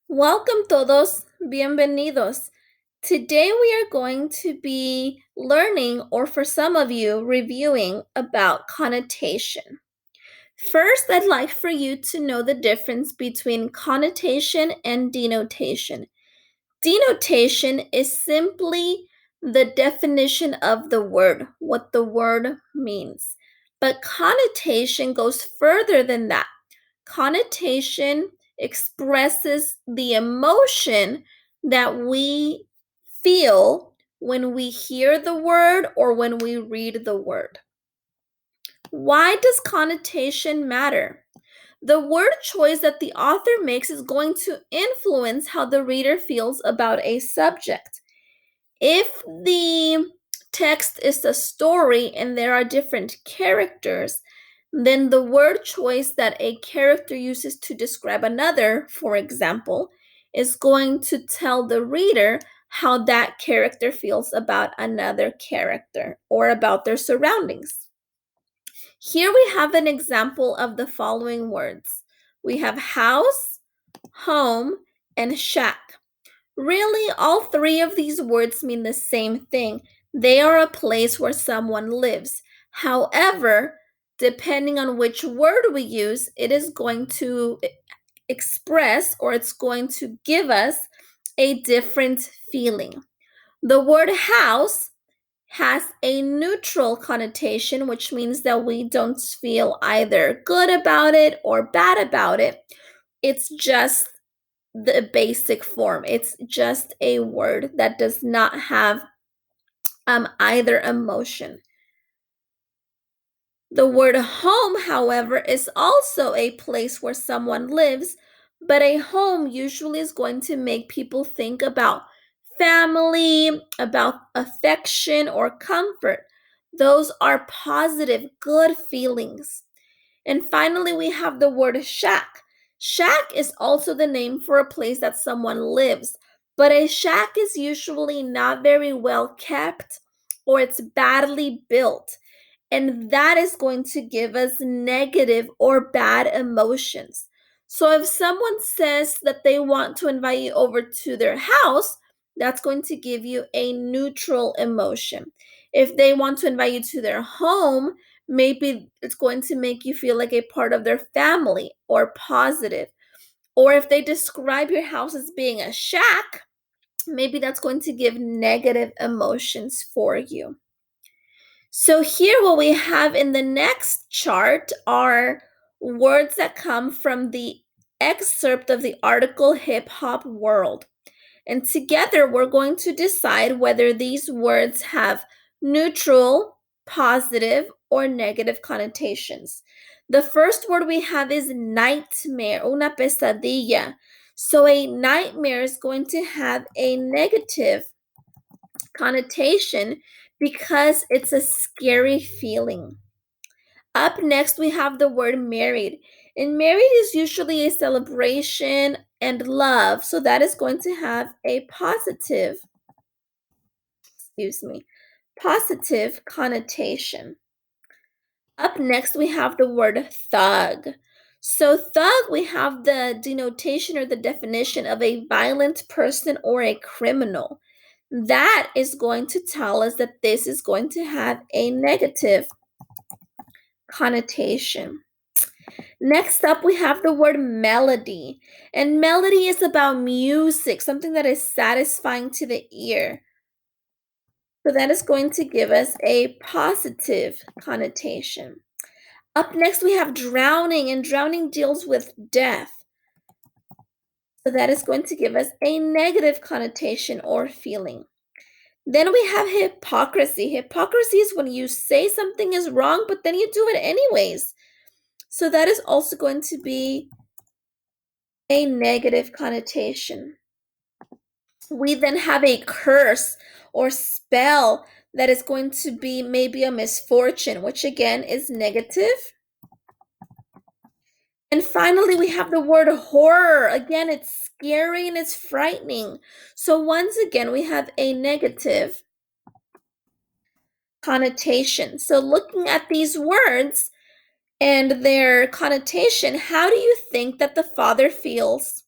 Welcome todos, bienvenidos. Today we are going to be learning, or for some of you, reviewing about connotation. First, I'd like for you to know the difference between connotation and denotation. Denotation is simply the definition of the word, what the word means. But connotation goes further than that. Connotation expresses the emotion that we feel when we hear the word or when we read the word. Why does connotation matter? The word choice that the author makes is going to influence how the reader feels about a subject. If the text is a story and there are different characters, then the word choice that a character uses to describe another, for example, is going to tell the reader how that character feels about another character or about their surroundings. Here we have an example of the following words. We have house, home, and shack. Really, all three of these words mean the same thing. They are a place where someone lives. However, depending on which word we use, it is going to express or it's going to give us a different feeling. The word house has a neutral connotation, which means that we don't feel either good about it or bad about it. It's just the basic form. It's just a word that does not have either emotion. The word home, however, is also a place where someone lives, but a home usually is going to make people think about family, about affection or comfort. Those are positive, good feelings. And finally, we have the word shack. Shack is also the name for a place that someone lives, but a shack is usually not very well kept or it's badly built. And that is going to give us negative or bad emotions. So if someone says that they want to invite you over to their house, that's going to give you a neutral emotion. If they want to invite you to their home, maybe it's going to make you feel like a part of their family or positive. Or if they describe your house as being a shack, maybe that's going to give negative emotions for you. So here what we have in the next chart are words that come from the excerpt of the article Hip Hop World. And together we're going to decide whether these words have neutral, positive, or negative connotations. The first word we have is nightmare, una pesadilla. So a nightmare is going to have a negative connotation because it's a scary feeling. Up next, we have the word married. And married is usually a celebration and love. So that is going to have a positive connotation. Up next, we have the word thug. So, thug, we have the denotation or the definition of a violent person or a criminal. That is going to tell us that this is going to have a negative connotation. Next up, we have the word melody. And melody is about music, something that is satisfying to the ear. So that is going to give us a positive connotation. Up next, we have drowning, and drowning deals with death. So that is going to give us a negative connotation or feeling. Then we have hypocrisy. Hypocrisy is when you say something is wrong, but then you do it anyways. So that is also going to be a negative connotation. We then have a curse or spell that is going to be maybe a misfortune, which again is negative. And finally, we have the word horror. Again, it's scary and it's frightening. So once again, we have a negative connotation. So looking at these words and their connotation, how do you think that the father feels